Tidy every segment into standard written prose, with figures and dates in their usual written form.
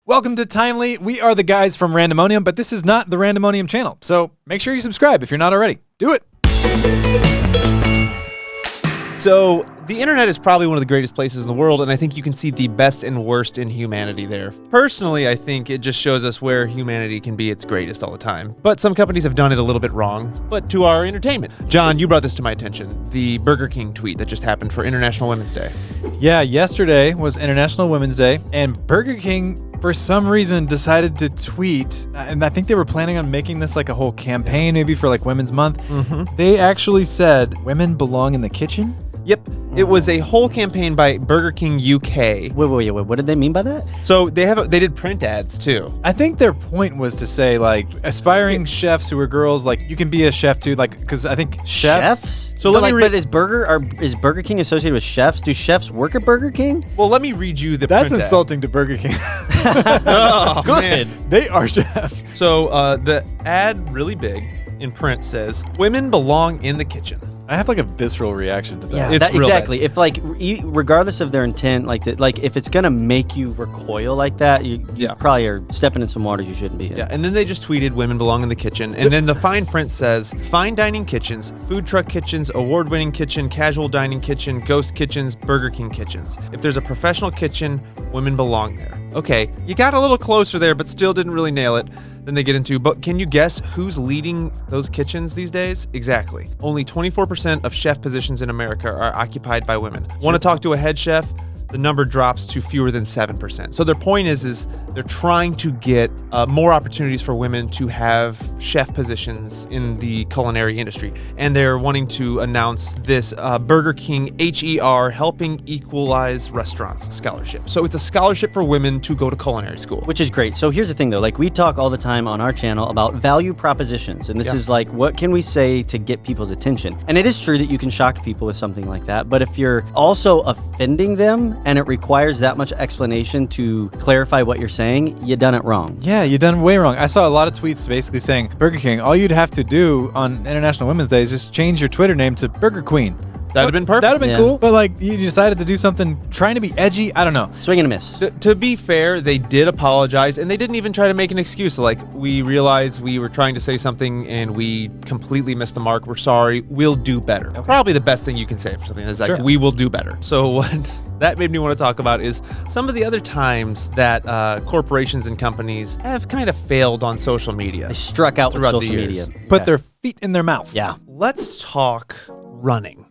Welcome to Timely. We are the guys from Randomonium, but this is not the Randomonium channel. So make sure you subscribe if you're not already. Do it. So the internet is probably one of the greatest places in the world, and I think you can see the best and worst in humanity there. Personally, I think it just shows us where humanity can be its greatest all the time. But some companies have done it a little bit wrong, but to our entertainment. John, you brought this to my attention, the Burger King tweet that just happened for International Women's Day. Yeah, yesterday was International Women's Day, and Burger King, for some reason, decided to tweet, and I think they were planning on making this like a whole campaign, maybe for like Women's Month. Mm-hmm. They actually said, women belong in the kitchen? Yep. It was a whole campaign by Burger King UK. Wait. What did they mean by that? So they did print ads too. I think their point was to say like aspiring chefs who are girls, like you can be a chef too, like because I think chefs. So but is Burger King associated with chefs? Do chefs work at Burger King? Well, let me read you the That's print insulting to Burger King. Oh, good. Man. They are chefs. So the ad, really big in print, says, "Women belong in the kitchen." I have like a visceral reaction to that. Yeah, exactly. If like, regardless of their intent, like if it's gonna make you recoil like that, you probably are stepping in some waters you shouldn't be in. Yeah, and then they just tweeted, "Women belong in the kitchen," and then the fine print says, "Fine dining kitchens, food truck kitchens, award-winning kitchen, casual dining kitchen, ghost kitchens, Burger King kitchens. If there's a professional kitchen, women belong there." Okay, you got a little closer there, but still didn't really nail it. Then they get into, but can you guess who's leading those kitchens these days? Exactly. Only 24% of chef positions in America are occupied by women. Want to talk to a head chef? The number drops to fewer than 7%. So their point is they're trying to get more opportunities for women to have chef positions in the culinary industry. And they're wanting to announce this Burger King HER Helping Equalize Restaurants scholarship. So it's a scholarship for women to go to culinary school. Which is great. So here's the thing though, like we talk all the time on our channel about value propositions. And this is like, what can we say to get people's attention? And it is true that you can shock people with something like that. But if you're also offending them, and it requires that much explanation to clarify what you're saying, you done it wrong. Yeah, you done way wrong. I saw a lot of tweets basically saying, Burger King, all you'd have to do on International Women's Day is just change your Twitter name to Burger Queen. That'd have been perfect. That'd have been cool. But like, you decided to do something trying to be edgy. I don't know. Swing and a miss. To be fair, they did apologize, and they didn't even try to make an excuse. Like, we realized we were trying to say something, and we completely missed the mark. We're sorry. We'll do better. Okay. Probably the best thing you can say for something is like, we will do better. So what that made me want to talk about is some of the other times that corporations and companies have kind of failed on social media. They struck out with social media. Put their feet in their mouth. Yeah. Let's talk running.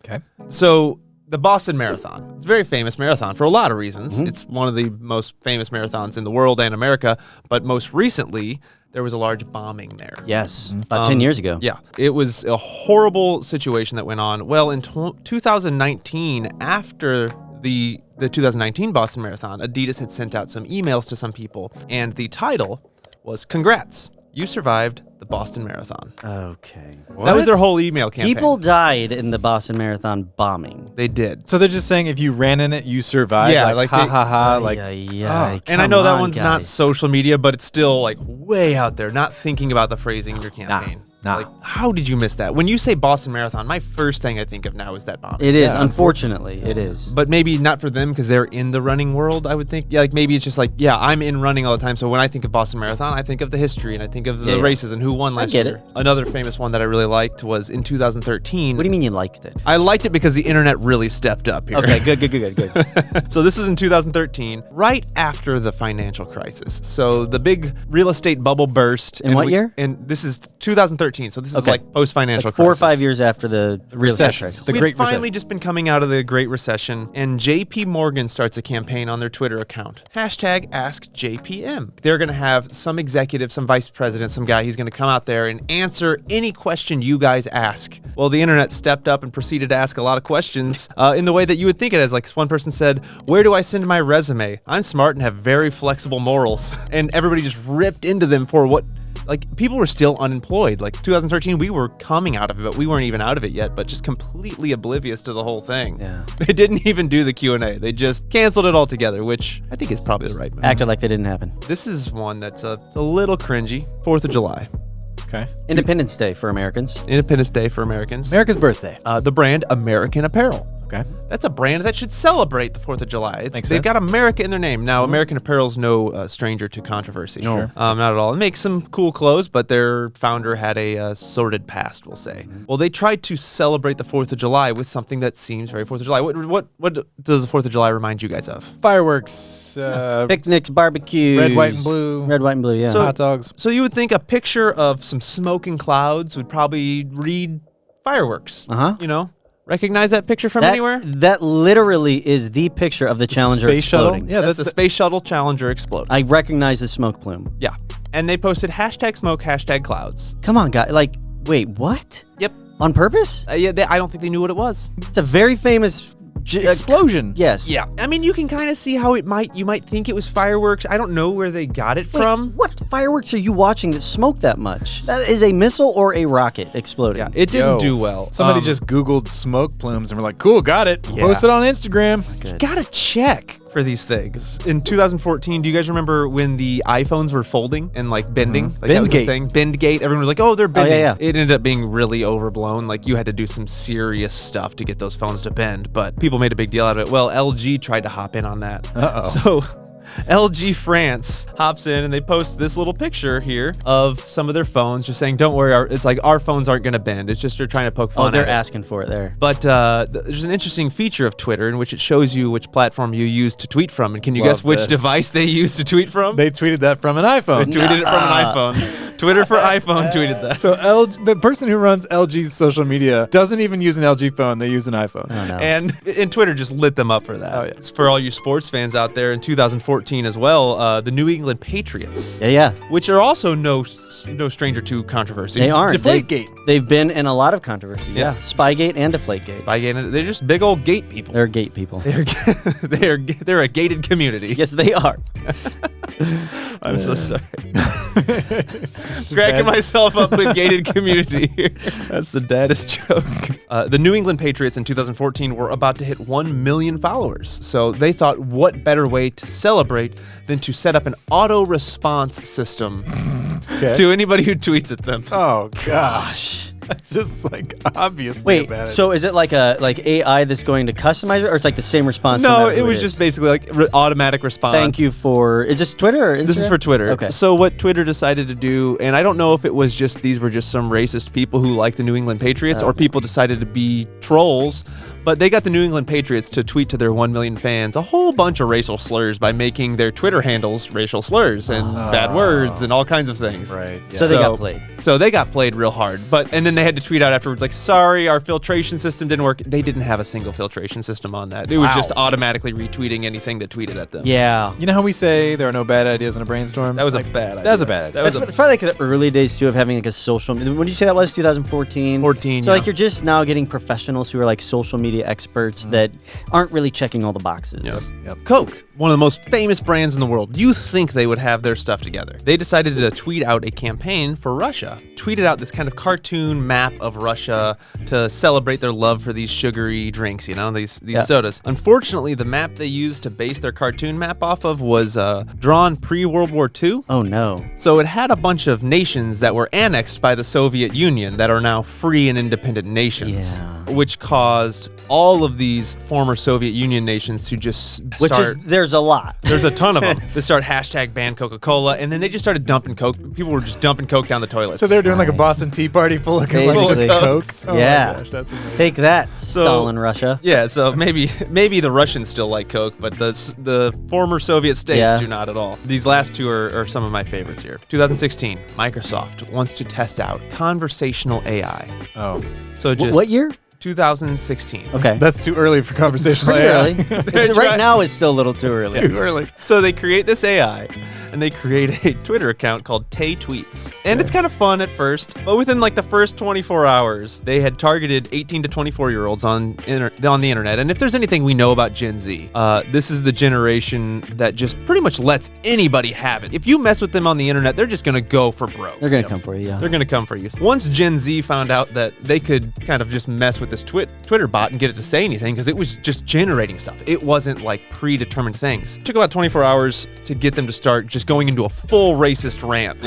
Okay. So the Boston Marathon, it's a very famous marathon for a lot of reasons. Mm-hmm. It's one of the most famous marathons in the world and America, but most recently, there was a large bombing there. Yes, about 10 years ago. Yeah, it was a horrible situation that went on. Well, in 2019, after the 2019 Boston Marathon, Adidas had sent out some emails to some people, and the title was, "Congrats, you survived the Boston Marathon." Okay. What? That was their whole email campaign. People died in the Boston Marathon bombing. They did. So they're just saying if you ran in it, you survived. Yeah, like ha ha ha. Like, and I know that one's not social media, but it's still like way out there. Not thinking about the phrasing in your campaign. Like, how did you miss that? When you say Boston Marathon, my first thing I think of now is that bombing. It is, unfortunately, it is. But maybe not for them because they're in the running world, I would think. Yeah, like maybe it's just like, I'm in running all the time. So when I think of Boston Marathon, I think of the history and I think of the races and who won last year. I get it. Another famous one that I really liked was in 2013. What do you mean you liked it? I liked it because the internet really stepped up here. Okay, good. So this is in 2013, right after the financial crisis. So the big real estate bubble burst. In what year? And this is 2013. So this is like post-financial crisis. 4 or 5 years after the real estate crisis. We've finally just been coming out of the Great Recession, and JP Morgan starts a campaign on their Twitter account. #AskJPM. They're going to have some executive, some vice president, some guy, he's going to come out there and answer any question you guys ask. Well, the internet stepped up and proceeded to ask a lot of questions in the way that you would think it as. Like one person said, "Where do I send my resume? I'm smart and have very flexible morals." And everybody just ripped into them for what... Like, people were still unemployed. Like, 2013, we were coming out of it, but we weren't even out of it yet, but just completely oblivious to the whole thing. Yeah. They didn't even do the Q&A. They just canceled it altogether, which I think is probably the right move. Acted like they didn't happen. This is one that's a little cringy. 4th of July. Okay. Independence Day for Americans. Independence Day for Americans. America's birthday. The brand American Apparel. Okay. Okay. That's a brand that should celebrate the 4th of July. Makes They've sense. got America in their name. Now, American Apparel's no stranger to controversy. Sure. Not at all. It makes some cool clothes, but their founder had a sordid past, we'll say. Well, they tried to celebrate the 4th of July with something that seems very 4th of July. What does the 4th of July remind you guys of? Fireworks, Picnics, barbecues. red, white, and blue. Red, white, and blue, yeah. Hot dogs. So you would think a picture of some smoking clouds would probably read fireworks. Uh-huh. You know? Recognize that picture from anywhere? That literally is the picture of the Challenger Space shuttle? exploding. Yeah, That's the Space Shuttle Challenger explode. I recognize the smoke plume. Yeah. And they posted #smoke, #clouds. Come on, guys. Like, wait, what? Yep. On purpose? Yeah, I don't think they knew what it was. It's a very famous explosion. Yes. Yeah. I mean, you can kind of see how you might think it was fireworks. I don't know where they got it Wait, from. what fireworks are you watching that smoke that much? That is a missile or a rocket exploding. Yeah, it didn't do well. Somebody just Googled smoke plumes and were like, cool, got it. Yeah. Post it on Instagram. Good. Gotta check for these things. In 2014, do you guys remember when the iPhones were folding and like bending? Like that was the Bendgate. thing. Bendgate. Everyone was like, oh, they're bending. yeah. It ended up being really overblown. Like you had to do some serious stuff to get those phones to bend, but people made a big deal out of it. Well, LG tried to hop in on that. Uh-oh. So LG France hops in and they post this little picture here of some of their phones just saying, don't worry, it's like our phones aren't going to bend. It's just they're trying to poke fun Oh, they're at it. asking for it there. But there's an interesting feature of Twitter in which it shows you which platform you use to tweet from. And can you Love guess which this. device they use to tweet from? They tweeted that from an iPhone. They tweeted it from an iPhone. Twitter for iPhone tweeted that. So the person who runs LG's social media doesn't even use an LG phone. They use an iPhone. Oh, no. And Twitter just lit them up for that. Oh, yeah. It's for all you sports fans out there in 2014 as well, the New England Patriots, Yeah. which are also no stranger to controversy. They aren't. Deflategate. They've been in a lot of controversies. Yeah. Spygate and Deflategate. Spygate, they're just big old gate people. They're gate people. They're a gated community. Yes, they are. I'm so sorry. Cracking myself up with gated community here. That's the daddest joke. The New England Patriots in 2014 were about to hit 1 million followers. So they thought, what better way to celebrate than to set up an auto response system to anybody who tweets at them. Oh, gosh. That's just like obviously Wait, bad. so is it like AI that's going to customize it, or it's like the same response? No, matter it who was is? just basically like automatic response. Thank you for. Is this Twitter or Instagram? This is for Twitter. Okay. So what Twitter decided to do, and I don't know if it was just these were just some racist people who like the New England Patriots, or people decided to be trolls, but they got the New England Patriots to tweet to their 1 million fans a whole bunch of racial slurs by making their Twitter handles racial slurs and bad words and all kinds of things. Right. Yeah. So they got played. So they got played real hard. And then they had to tweet out afterwards like, sorry, our filtration system didn't work. They didn't have a single filtration system on that. It was just automatically retweeting anything that tweeted at them. Yeah. You know how we say there are no bad ideas in a brainstorm? That was a bad idea. That was a bad idea. It's probably like the early days too of having like a social. When did you say that was? 2014. 14. So yeah. like you're just now getting professionals who are like social media experts that aren't really checking all the boxes. Yep. Coke, one of the most famous brands in the world. You think they would have their stuff together. They decided to tweet out a campaign for Russia. Tweeted out this kind of cartoon map of Russia to celebrate their love for these sugary drinks, these sodas. Unfortunately, the map they used to base their cartoon map off of was drawn pre-World War II. Oh no. So it had a bunch of nations that were annexed by the Soviet Union that are now free and independent nations, which caused all of these former Soviet Union nations to just There's a lot. There's a ton of them. They start #ban Coca-Cola, and then they just started dumping Coke. People were just dumping Coke down the toilets. So they're doing like a Boston Tea Party full of Basically. Coke. Oh Yeah. my gosh, that's amazing. Take that, Stalin, Russia. Yeah, so maybe the Russians still like Coke, but the former Soviet states do not at all. These last two are some of my favorites here. 2016, Microsoft wants to test out conversational AI. Oh, So just What year? 2016. Okay. that's too early for conversational Pretty AI. early. Right now it's still a little too early. Too early. So they create this AI, and they create a Twitter account called Tay Tweets. And it's kind of fun at first, but within like the first 24 hours, they had targeted 18 to 24-year-olds on the internet. And if there's anything we know about Gen Z, this is the generation that just pretty much lets anybody have it. If you mess with them on the internet, they're just going to go for broke. They're gonna come for you. Yeah. They're going to come for you. Once Gen Z found out that they could kind of just mess with this Twitter bot and get it to say anything, because it was just generating stuff. It wasn't like predetermined things. It took about 24 hours to get them to start just going into a full racist rant.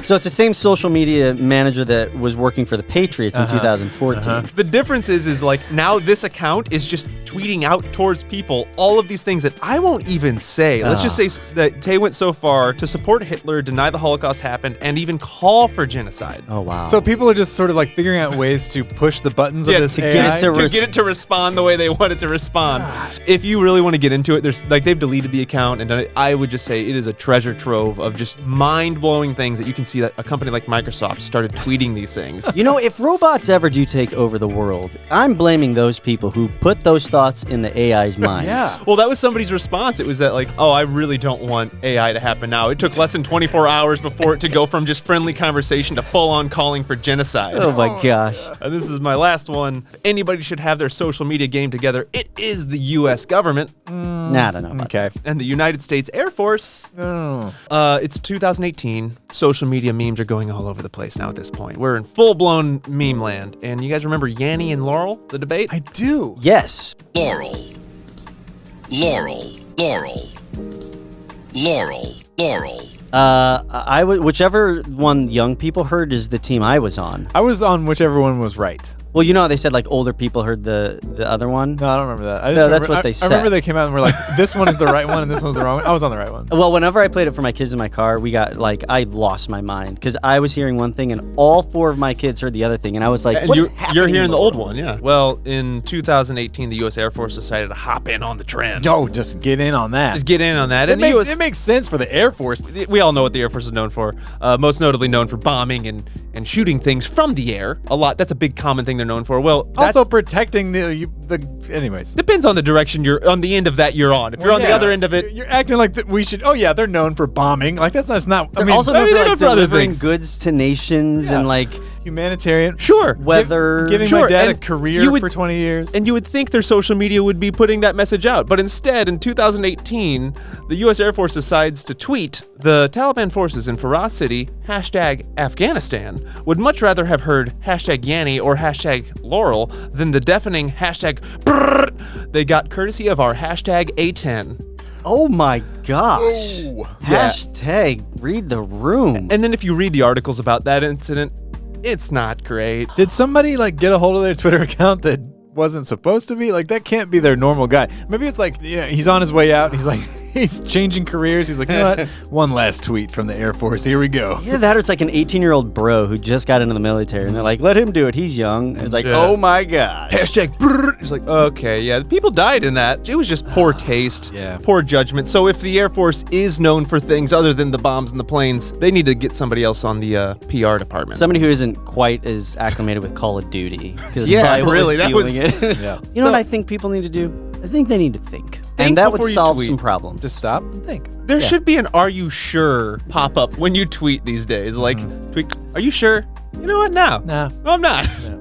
So it's the same social media manager that was working for the Patriots in 2014. The difference is like now this account is just tweeting out towards people all of these things that I won't even say. Let's just say that Tay went so far to support Hitler, deny the Holocaust happened, and even call for genocide. Oh, wow. So people are just sort of like figuring out ways to push the buttons of this to AI. get it to respond the way they want it to respond. If you really want to get into it, there's like they've deleted the account and done it. I would just say it is a treasure trove of just mind-blowing things that you can see that a company like Microsoft started tweeting these things. You know, if robots ever do take over the world, I'm blaming those people who put those thoughts in the AI's minds. Yeah. Well, that was somebody's response. It was that like, oh, I really don't want AI to happen now. It took less than 24 hours before it to go from just friendly conversation to full-on calling for genocide. Oh my gosh. And this is my last one. If anybody should have their social media game together, it is the U.S. government. Nah, I don't know about Okay. And the United States Air Force. Oh. It's 2018. Social media memes are going all over the place now at this point. We're in full-blown meme land. And you guys remember Yanny and Laurel, the debate? I do. Yes. Laurel, Laurel, Laurel, Laurel, Laurel. I would whichever one young people heard is the team I was on. I was on whichever one was right. Well, you know how they said like older people heard the other one? No, I don't remember that. I just No, remember, that's what they I remember said. they came out and were like, this one is the right one and this one's the wrong one. I was on the right one. Well, whenever I played it for my kids in my car, I lost my mind because I was hearing one thing and all 4 of my kids heard the other thing, and I was like, And "What is happening?" you're hearing the old Laurel? one, yeah. Well, in 2018, the U.S. Air Force decided to hop in on the trend. No, just get in on that. Just get in on that. It And the makes, US it makes sense for the Air Force. we all know what the Air Force is known for. Most notably known for bombing and shooting things from the air. A lot. That's a big common thing they're known for. Well, Also that's, protecting anyways. depends on the direction you're on. The end of that you're on. If you're on the other end of it, You're acting like we should, oh yeah, they're known for bombing. Like that's not, I They're mean, also I known mean, for they're like known for other delivering things. goods to nations Yeah. and like humanitarian. sure. weather. Giving Sure, my dad a and career you would- for 20 years. And you would think their social media would be putting that message out. But instead, in 2018, the U.S. Air Force decides to tweet, the Taliban forces in Faraz City, #Afghanistan, would much rather have heard #Yanny or #Laurel than the deafening #brrr they got courtesy of our #A10. Oh my gosh. Oh. Yeah. Hashtag read the room. And then if you read the articles about that incident, it's not great. Did somebody like get a hold of their Twitter account that wasn't supposed to be? Like that can't be their normal guy. Maybe it's like, you know, he's on his way out. And he's like, he's changing careers. He's like, you know what? One last tweet from the Air Force. Here we go. Either that or it's like an 18-year-old bro who just got into the military and they're like, let him do it. He's young. And it's like, Yeah. oh my gosh. #brrr. It's like, okay, yeah, people died in that. It was just poor taste, Yeah. poor judgment. So if the Air Force is known for things other than the bombs and the planes, they need to get somebody else on the PR department. Somebody who isn't quite as acclimated with Call of Duty. 'Cause Yeah, Bible really, is that feeling was- it. Yeah. You know So- what I think people need to do? I think they need to think. Think And that would before you solve tweet. some problems. Just stop and think. There Yeah. should be an "Are you sure?" pop up when you tweet these days. Like, tweet, "Are you sure?" You know what? No, Nah. no, I'm not. Yeah.